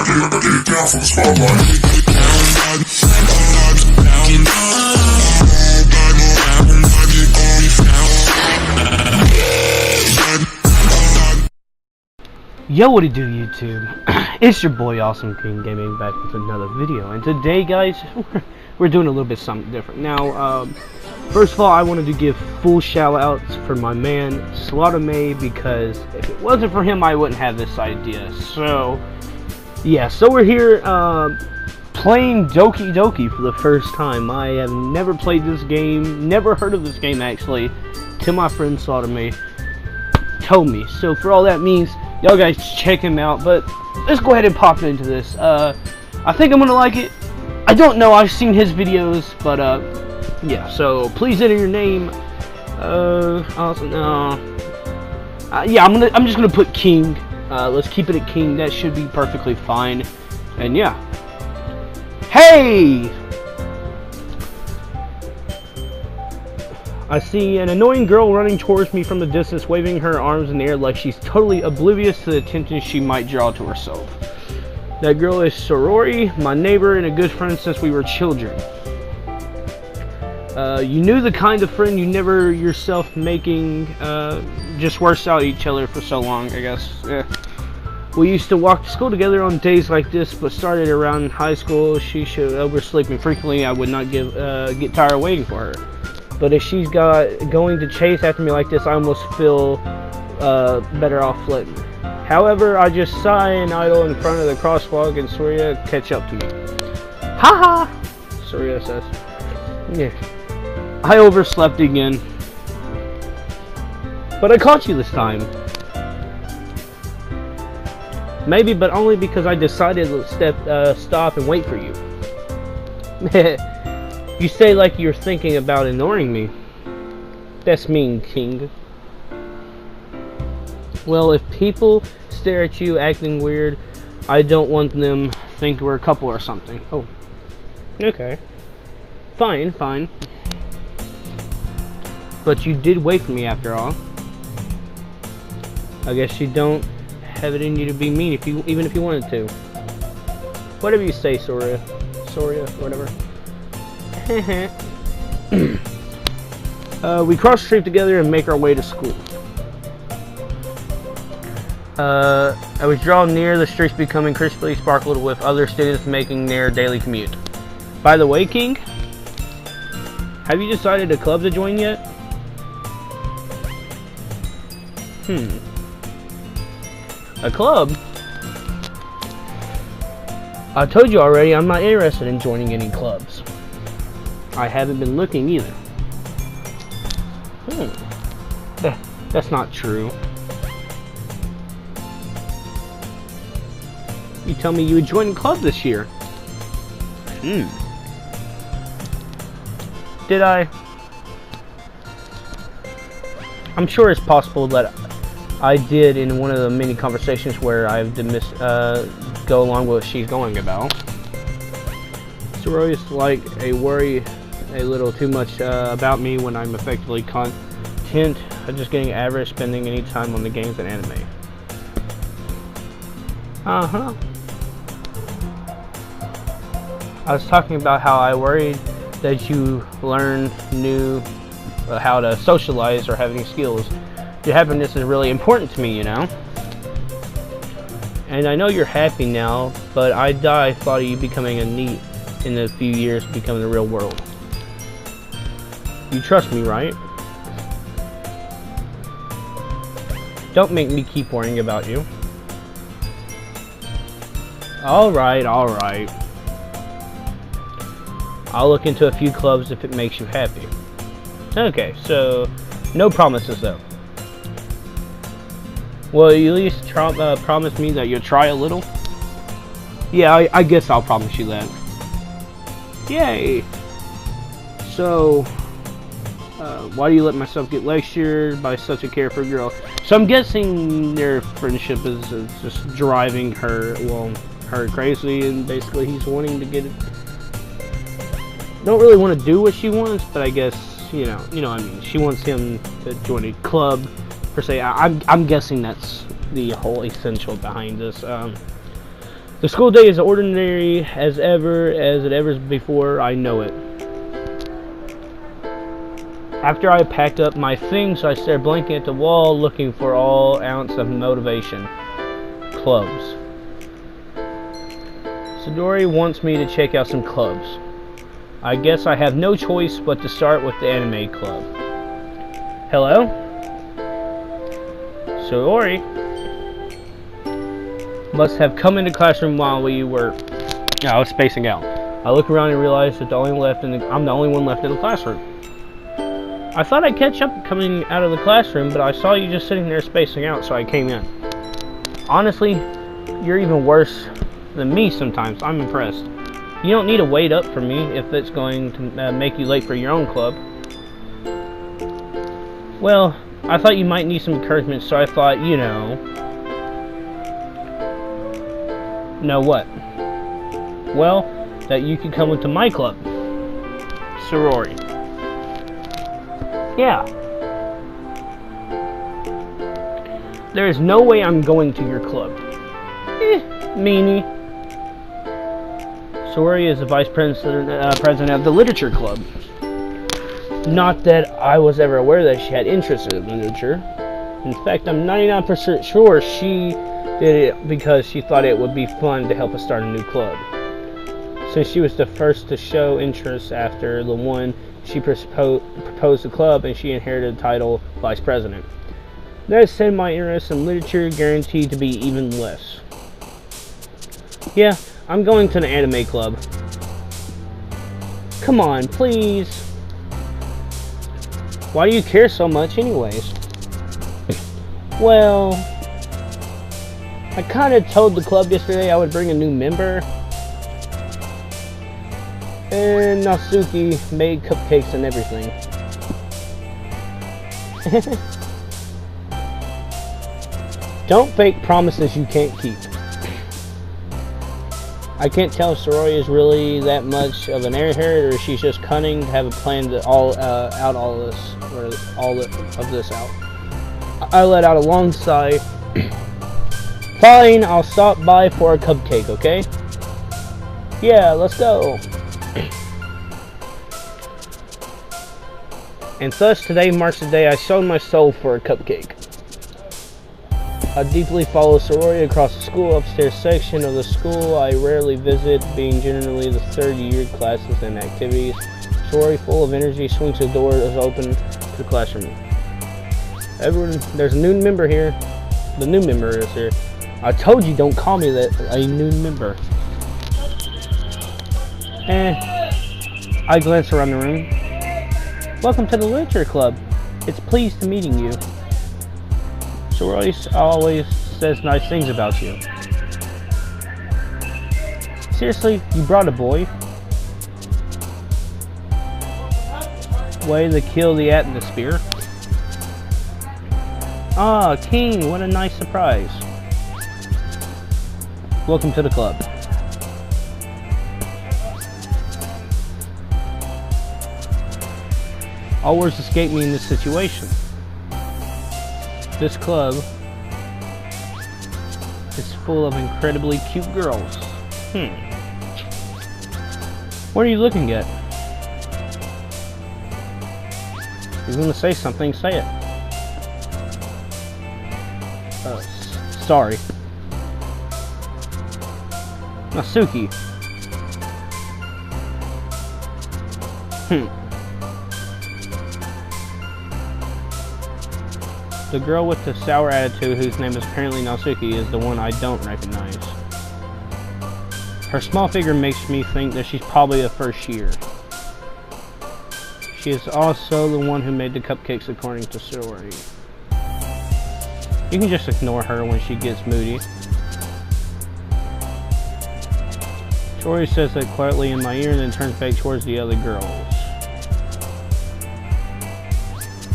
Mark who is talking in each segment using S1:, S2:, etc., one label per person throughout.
S1: Get down from the spotlight.
S2: Yo, what it do, YouTube? It's your boy Awesome King Gaming back with another video, and today, guys, we're doing a little bit something different. Now, first of all, I wanted to give full shout outs for my man Slaughter May, because if it wasn't for him, I wouldn't have this idea. So, yeah, so we're here playing Doki for the first time. I have never played this game, never heard of this game actually, till my friend Slaughter May told me. So for all that means, y'all guys check him out, but let's go ahead and pop into this. I think I'm gonna like it. I don't know, I've seen his videos, but yeah, so please enter your name. Also, no. Yeah, I'm just gonna put King. Let's keep it at King, that should be perfectly fine. And yeah. Hey! I see an annoying girl running towards me from the distance, waving her arms in the air like she's totally oblivious to the attention she might draw to herself. That girl is Sorori, my neighbor and a good friend since we were children. You knew the kind of friend you never yourself making, just worse out each other for so long, I guess. Yeah. We used to walk to school together on days like this, but started around high school. She should oversleep, and frequently I would not get tired of waiting for her. But if she's going to chase after me like this, I almost feel better off flitting. However, I just sigh and idle in front of the crosswalk, and Surya catch up to me. Haha, Surya says. Yeah, I overslept again, but I caught you this time. Maybe, but only because I decided to stop and wait for you. You say like you're thinking about ignoring me. That's mean, King. Well, if people stare at you acting weird, I don't want them to think we're a couple or something. Oh. Okay. Fine. But you did wait for me after all. I guess you don't have it in you to be mean even if you wanted to. Whatever you say, Surya, whatever. We cross the street together and make our way to school. As we draw near, the streets becoming crisply sparkled with other students making their daily commute. By the way, King, have you decided a club to join yet? A club? I told you already, I'm not interested in joining any clubs. I haven't been looking either. That's not true. You tell me you would join a club this year. Did I? I'm sure it's possible that I did in one of the many conversations where I've go along with what she's going about. Sorori's like a worry a little too much about me when I'm effectively content of just getting average, spending any time on the games and anime. I was talking about how I worried that you learn new how to socialize or have any skills. Your happiness is really important to me, you know. And I know you're happy now, but I thought of you becoming a NEET in a few years, becoming the real world. You trust me, right? Don't make me keep worrying about you. Alright. I'll look into a few clubs if it makes you happy. Okay, so no promises though. Well, you at least promise me that you'll try a little? Yeah, I guess I'll promise you that. Yay! So, why do you let myself get lectured by such a carefree girl? So I'm guessing their friendship is just driving her crazy, and basically he's wanting to get it. Don't really want to do what she wants, but I guess, you know what I mean. She wants him to join a club, per se. I'm guessing that's the whole essential behind this. The school day is ordinary as it ever before I know it. After I packed up my things, I stared blankly at the wall, looking for all ounce of motivation. Clubs. Sidori wants me to check out some clubs. I guess I have no choice but to start with the anime club. Hello? Sidori must have come into the classroom while I was spacing out. I look around and realize that I'm the only one left in the classroom. I thought I'd catch up coming out of the classroom, but I saw you just sitting there spacing out, so I came in. Honestly, you're even worse than me sometimes. I'm impressed. You don't need to wait up for me if it's going to make you late for your own club. Well, I thought you might need some encouragement, so I thought, Know what? Well, that you could come into my club. Sorority. Yeah. There is no way I'm going to your club. Meanie. Sorority is the vice president of the literature club. Not that I was ever aware that she had interest in literature. In fact, I'm 99% sure she did it because she thought it would be fun to help us start a new club. Since she was the first to show interest after the one she proposed the club, and she inherited the title vice president. That said, my interest in literature guaranteed to be even less. Yeah, I'm going to the anime club. Come on, please. Why do you care so much anyways? Well, I kind of told the club yesterday I would bring a new member. And Natsuki made cupcakes and everything. Don't fake promises you can't keep. I can't tell if Sorority is really that much of an airhead, or she's just cunning to have a plan to all of this out. I let out a long sigh. Fine, I'll stop by for a cupcake, okay? Yeah, let's go. And thus today marks the day I sold my soul for a cupcake. I deeply follow sorority across the school upstairs section of the school I rarely visit, being generally the third year classes and activities. Sorority, full of energy, swings the door is open to the classroom. Everyone, there's a new member here. The new member is here. I told you don't call me that, a new member. I glance around the room. Welcome to the literature club. It's pleased to meeting you. Sorority always says nice things about you. Seriously, you brought a boy? Way to kill the atmosphere. Ah, King, what a nice surprise. Welcome to the club. All words escape me in this situation. This club is full of incredibly cute girls. What are you looking at? If you want to say something, say it. Sorry. Natsuki. The girl with the sour attitude, whose name is apparently Natsuki, is the one I don't recognize. Her small figure makes me think that she's probably a first year. She is also the one who made the cupcakes according to sorority. You can just ignore her when she gets moody. Sorority says that quietly in my ear and then turns back towards the other girls.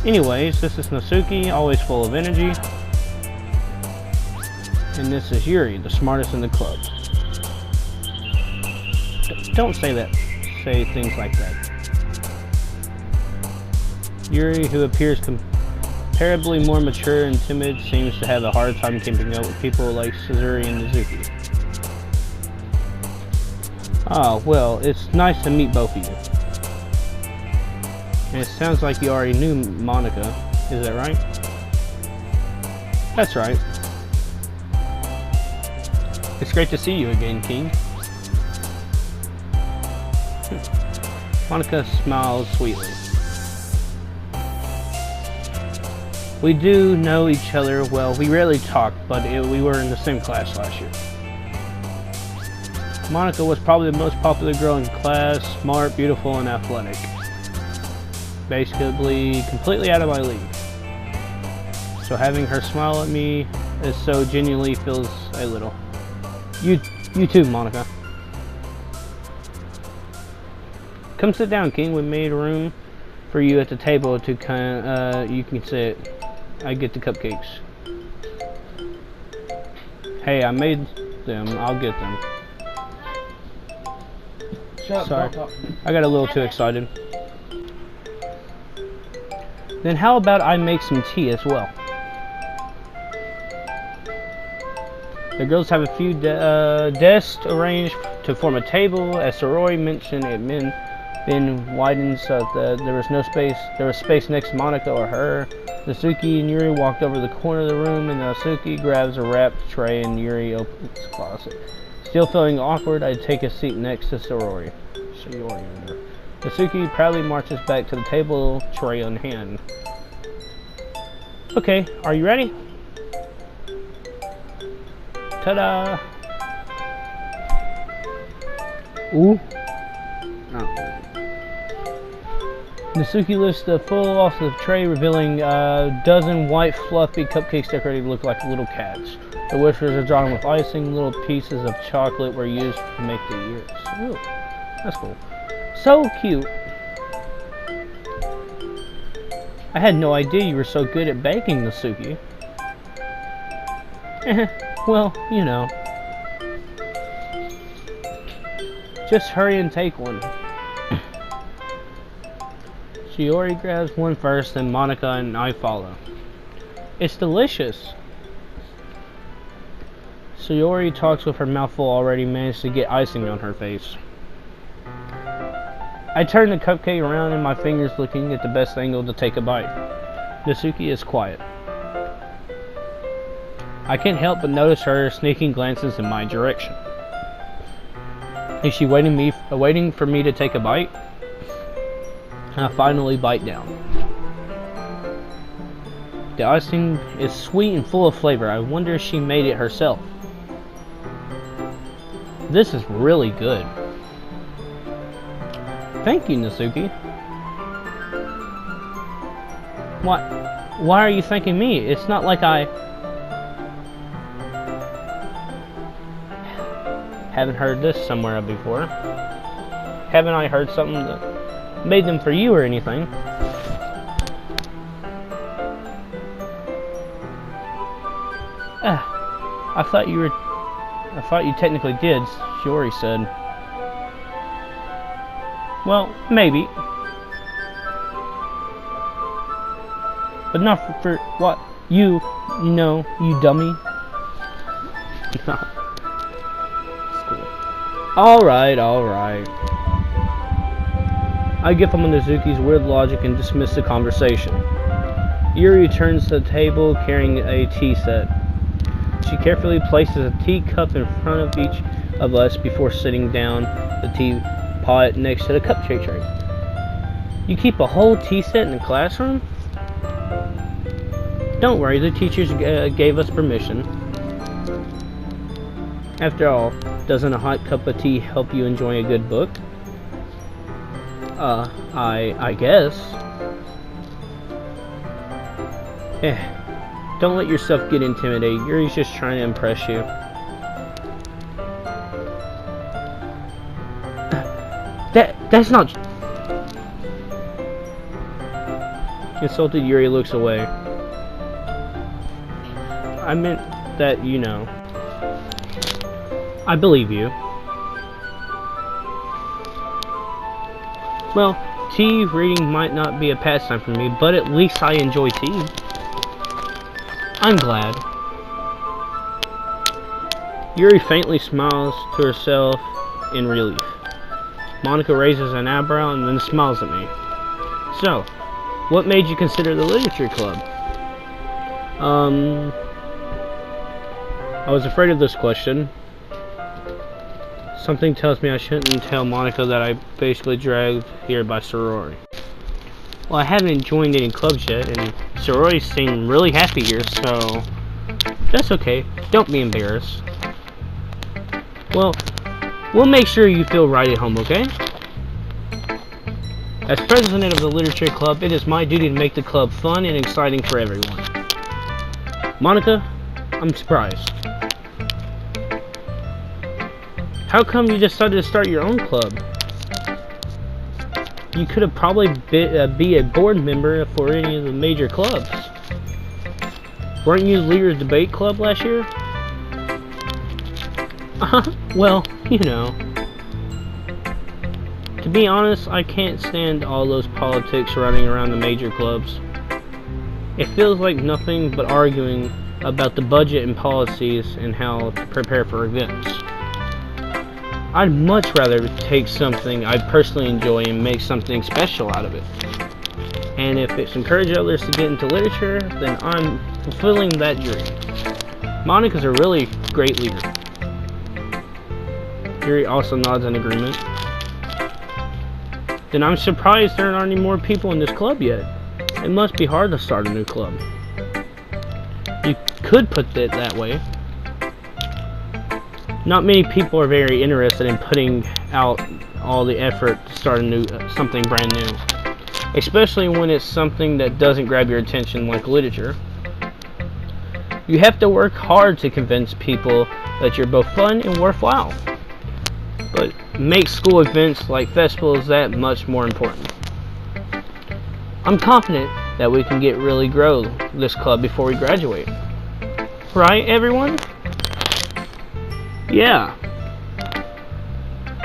S2: Anyways, this is Natsuki, always full of energy. And this is Yuri, the smartest in the club. Don't say things like that. Yuri, who appears comparably more mature and timid, seems to have a hard time keeping up with people like Suzuri and Mizuki. Oh, well, it's nice to meet both of you. And it sounds like you already knew Monica. Is that right? That's right. It's great to see you again, King. Monica smiles sweetly. We do know each other well. We rarely talk, but we were in the same class last year. Monica was probably the most popular girl in class, smart, beautiful, and athletic. Basically, completely out of my league. So having her smile at me is so genuinely feels a little. You too, Monica. Come sit down, King. We made room for you at the table to you can sit. I get the cupcakes. Hey, I made them. I'll get them. Sorry, I got a little too excited. Then how about I make some tea as well? The girls have a few desks arranged to form a table. As Sorori mentioned, it been widened so that there was no space. There was space next to Monica or her. Natsuki and Yuri walked over the corner of the room, and Natsuki grabs a wrapped tray, and Yuri opens the closet. Still feeling awkward, I take a seat next to Sorori. Natsuki proudly marches back to the table, tray in hand. Okay, are you ready? Ta-da! Ooh. Oh. Natsuki lifts the full off the tray, revealing a dozen white, fluffy cupcakes decorated to look like little cats. The whiskers are drawn with icing. Little pieces of chocolate were used to make the ears. Ooh, that's cool. So cute. I had no idea you were so good at baking, Natsuki. Well, you know. Just hurry and take one. Shiori grabs one first, then Monica and I follow. It's delicious. Shiori talks with her mouth full, already managed to get icing on her face. I turn the cupcake around and my fingers looking at the best angle to take a bite. Natsuki is quiet. I can't help but notice her sneaking glances in my direction. Is she waiting for me to take a bite? I finally bite down. The icing is sweet and full of flavor. I wonder if she made it herself. This is really good. Thank you, Natsuki. Why are you thanking me? It's not like I haven't heard this somewhere before. Haven't I heard something that made them for you or anything? I thought you technically did, Shiori said. Well, maybe. But not for what? You know, you dummy. No. Alright. I give up on Natsuki's weird logic and dismiss the conversation. Yuri turns to the table carrying a tea set. She carefully places a teacup in front of each of us before sitting down the teapot next to the cupcake tray. You keep a whole tea set in the classroom? Don't worry, the teachers gave us permission. After all, doesn't a hot cup of tea help you enjoy a good book? I guess. Don't let yourself get intimidated. Yuri's just trying to impress you. That's not... Insulted Yuri looks away. I meant that, you know. I believe you. Well, tea reading might not be a pastime for me, but at least I enjoy tea. I'm glad. Yuri faintly smiles to herself in relief. Monica raises an eyebrow and then smiles at me. So, what made you consider the literature club? I was afraid of this question. Something tells me I shouldn't tell Monica that I basically dragged here by sorority. Well, I haven't joined any clubs yet, and sororities seem really happy here, so that's okay. Don't be embarrassed. Well, we'll make sure you feel right at home, okay? As president of the literature club, it is my duty to make the club fun and exciting for everyone. Monica, I'm surprised. How come you decided to start your own club? You could have probably be a board member for any of the major clubs. Weren't you leader debate club last year? Well, you know. To be honest, I can't stand all those politics running around the major clubs. It feels like nothing but arguing about the budget and policies and how to prepare for events. I'd much rather take something I personally enjoy and make something special out of it. And if it's encouraged others to get into literature, then I'm fulfilling that dream. Monica's a really great leader. Yuri also nods in agreement. Then I'm surprised there aren't any more people in this club yet. It must be hard to start a new club. You could put it that way. Not many people are very interested in putting out all the effort to start something brand new. Especially when it's something that doesn't grab your attention like literature. You have to work hard to convince people that you're both fun and worthwhile. But make school events like festivals that much more important. I'm confident that we can really grow this club before we graduate. Right, everyone? Yeah.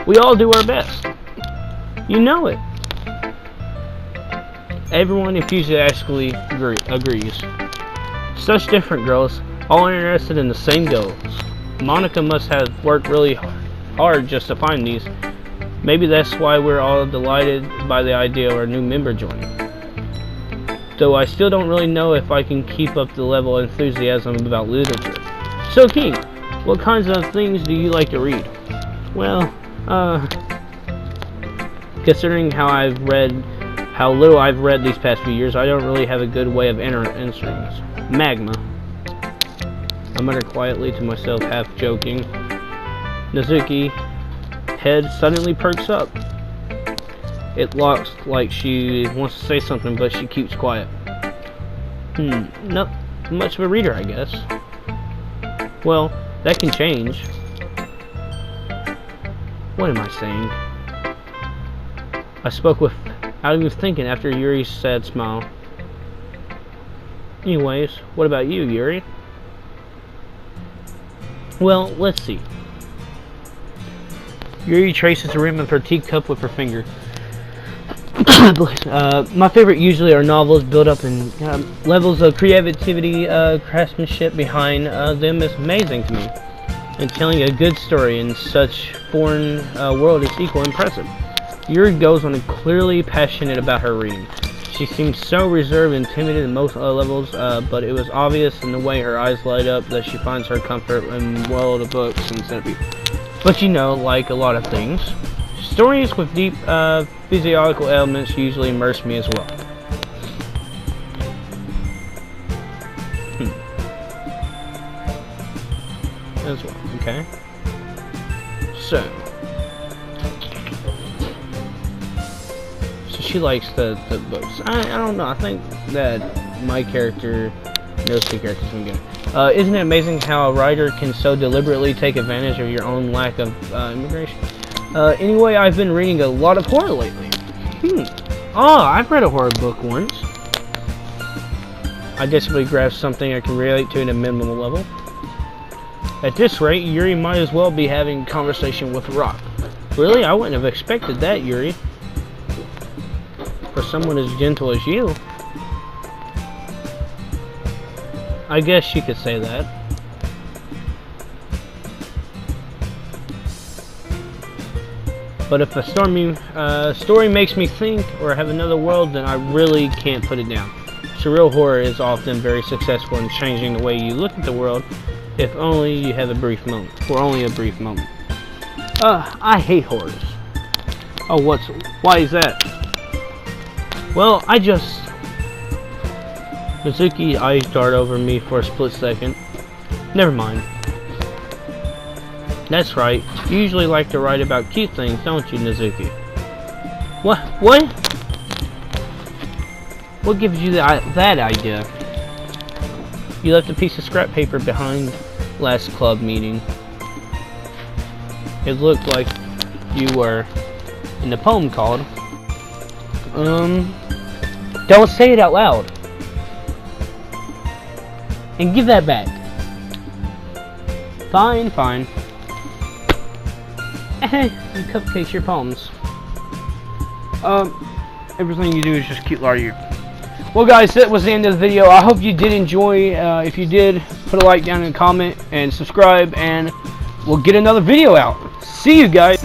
S2: We all do our best. You know it. Everyone enthusiastically agrees. Such different girls, all interested in the same goals. Monica must have worked really hard just to find these. Maybe that's why we're all delighted by the idea of our new member joining. Though I still don't really know if I can keep up the level of enthusiasm about literature. So King, what kinds of things do you like to read? Well, considering how little I've read these past few years, I don't really have a good way of answering this. Magma. I mutter quietly to myself, half joking. Nazuki head suddenly perks up. It looks like she wants to say something, but she keeps quiet. Not much of a reader, I guess. Well, that can change. What am I saying? I spoke without even thinking after Yuri's sad smile. Anyways, what about you, Yuri? Well, let's see. Yuri traces the rim of her teacup with her finger. My favorite usually are novels built up in levels of creativity, craftsmanship behind them is amazing to me. And telling a good story in such foreign world is equally impressive. Yuri goes on and clearly passionate about her reading. She seems so reserved and timid at most levels, but it was obvious in the way her eyes light up that she finds her comfort in world of books instead of But you know, like a lot of things, stories with deep physiological elements usually immerse me as well. As well, okay. So she likes the books. I don't know. I think that my character, those two characters, can go. Isn't it amazing how a writer can so deliberately take advantage of your own lack of immigration? Anyway, I've been reading a lot of horror lately. I've read a horror book once. I desperately grasp something I can relate to at a minimal level. At this rate, Yuri might as well be having a conversation with Rock. Really? I wouldn't have expected that, Yuri. For someone as gentle as you. I guess you could say that. But if a story makes me think or have another world, then I really can't put it down. Surreal horror is often very successful in changing the way you look at the world, if only you have a brief moment, for only a brief moment. I hate horrors. Oh, why is that? Well, Mizuki eyes dart over me for a split second. Never mind. That's right. You usually like to write about cute things, don't you, Mizuki? What? What gives you that idea? You left a piece of scrap paper behind last club meeting. It looked like you were in the poem called, don't say it out loud. And give that back. Fine. You cupcakes your poems. Everything you do is just cute, Larry. Well, guys, that was the end of the video. I hope you did enjoy. If you did, put a like down and comment and subscribe, and we'll get another video out. See you guys.